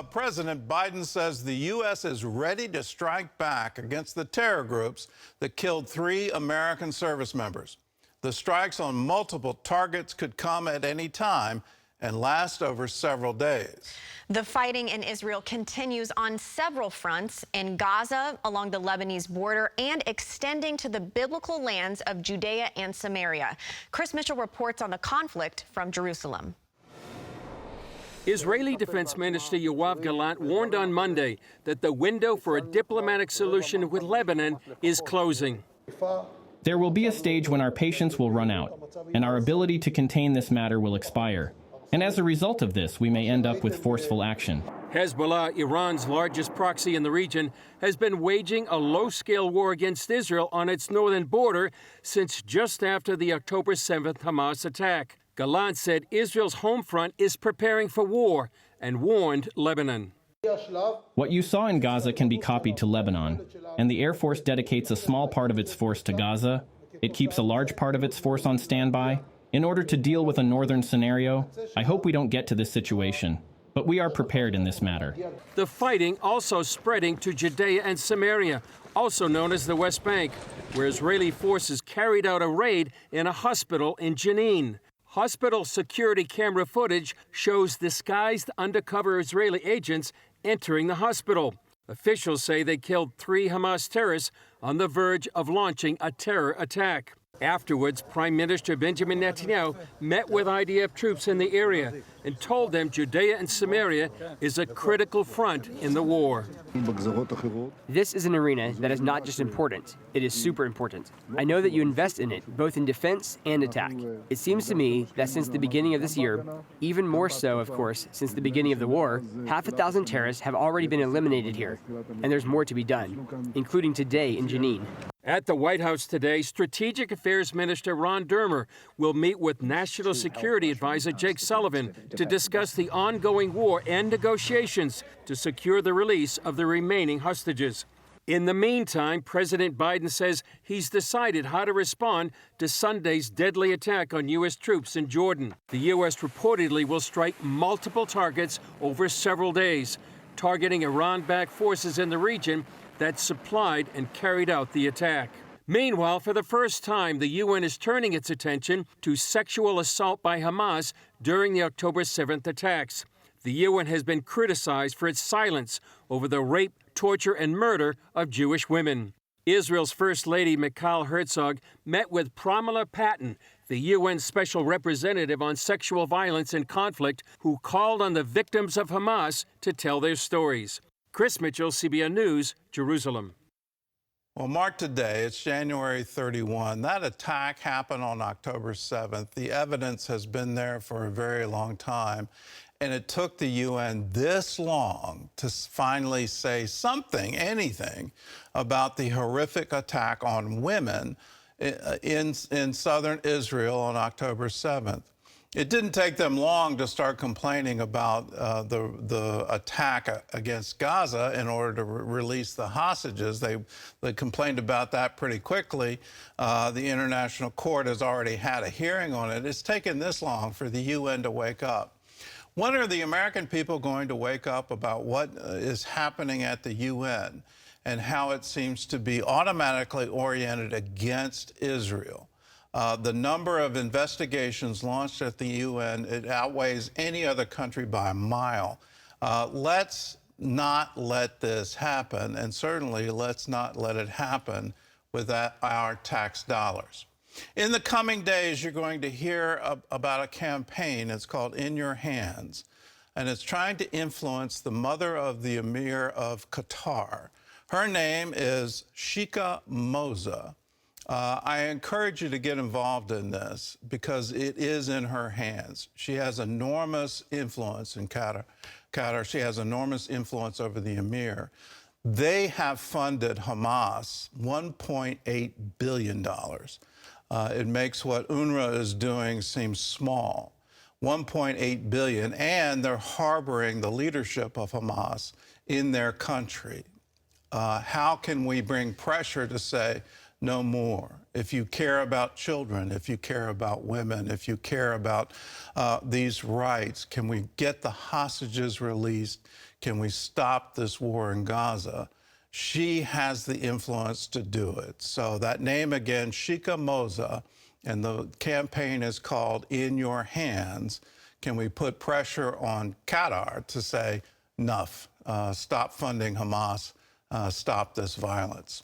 President Biden says the U.S. is ready to strike back against the terror groups that killed 3 American service members. The strikes on multiple targets could come at any time and last over several days. The fighting in Israel continues on several fronts, in Gaza, along the Lebanese border, and extending to the biblical lands of Judea and Samaria. Chris Mitchell reports on the conflict from Jerusalem. Israeli Defense Minister Yoav Gallant warned on Monday that the window for a diplomatic solution with Lebanon is closing. There will be a stage when our patience will run out, and our ability to contain this matter will expire. And as a result of this, we may end up with forceful action. Hezbollah, Iran's largest proxy in the region, has been waging a low-scale war against Israel on its northern border since just after the October 7th Hamas attack. Gallant said Israel's home front is preparing for war and warned Lebanon. What you saw in Gaza can be copied to Lebanon, and the Air Force dedicates a small part of its force to Gaza. It keeps a large part of its force on standby. In order to deal with a northern scenario, I hope we don't get to this situation, but we are prepared in this matter. The fighting also spreading to Judea and Samaria, also known as the West Bank, where Israeli forces carried out a raid in a hospital in Jenin. Hospital security camera footage shows disguised undercover Israeli agents entering the hospital. Officials say they killed 3 Hamas terrorists on the verge of launching a terror attack. Afterwards, Prime Minister Benjamin Netanyahu met with IDF troops in the area and told them Judea and Samaria is a critical front in the war. This is an arena that is not just important, it is super important. I know that you invest in it, both in defense and attack. It seems to me that since the beginning of this year, even more so, of course, since the beginning of the war, 600 terrorists have already been eliminated here, and there's more to be done, including today in Jenin. At the White House today, Strategic Affairs Minister Ron Dermer will meet with National Security Advisor Jake Sullivan to discuss the ongoing war and negotiations to secure the release of the remaining hostages. In the meantime, President Biden says he's decided how to respond to Sunday's deadly attack on U.S. troops in Jordan. The U.S. reportedly will strike multiple targets over several days, targeting Iran-backed forces in the region that supplied and carried out the attack. Meanwhile, for the first time, the UN is turning its attention to sexual assault by Hamas during the October 7th attacks. The UN has been criticized for its silence over the rape, torture, and murder of Jewish women. Israel's First Lady Michal Herzog met with Pramila Patten, the UN Special Representative on Sexual Violence and Conflict, who called on the victims of Hamas to tell their stories. Chris Mitchell, CBN News, Jerusalem. Well, mark today, it's January 31. That attack happened on October 7th. The evidence has been there for a very long time, and it took the UN this long to finally say something, anything, about the horrific attack on women in southern Israel on October 7th. It didn't take them long to start complaining about the attack against Gaza in order to release the hostages. They complained about that pretty quickly. The International Court has already had a hearing on it. It's taken this long for the UN to wake up. When are the American people going to wake up about what is happening at the UN and how it seems to be automatically oriented against Israel? The number of investigations launched at the UN, it outweighs any other country by a mile. Let's not let this happen, and certainly let's not let it happen with our tax dollars. In the coming days, you're going to hear about a campaign. It's called In Your Hands, and it's trying to influence the mother of the Emir of Qatar. Her name is Sheikha Moza. I encourage you to get involved in this because it is in her hands. She has enormous influence in Qatar. She has enormous influence over the Emir. They have funded Hamas $1.8 billion. It makes what UNRWA is doing seem small. $1.8 billion, and they're harboring the leadership of Hamas in their country. How can we bring pressure to say, no more? If you care about children, if you care about women, if you care about these rights, can we get the hostages released? Can we stop this war in Gaza? She has the influence to do it. So that name again, Sheikha Moza, and the campaign is called In Your Hands. Can we put pressure on Qatar to say, enough, stop funding Hamas, stop this violence?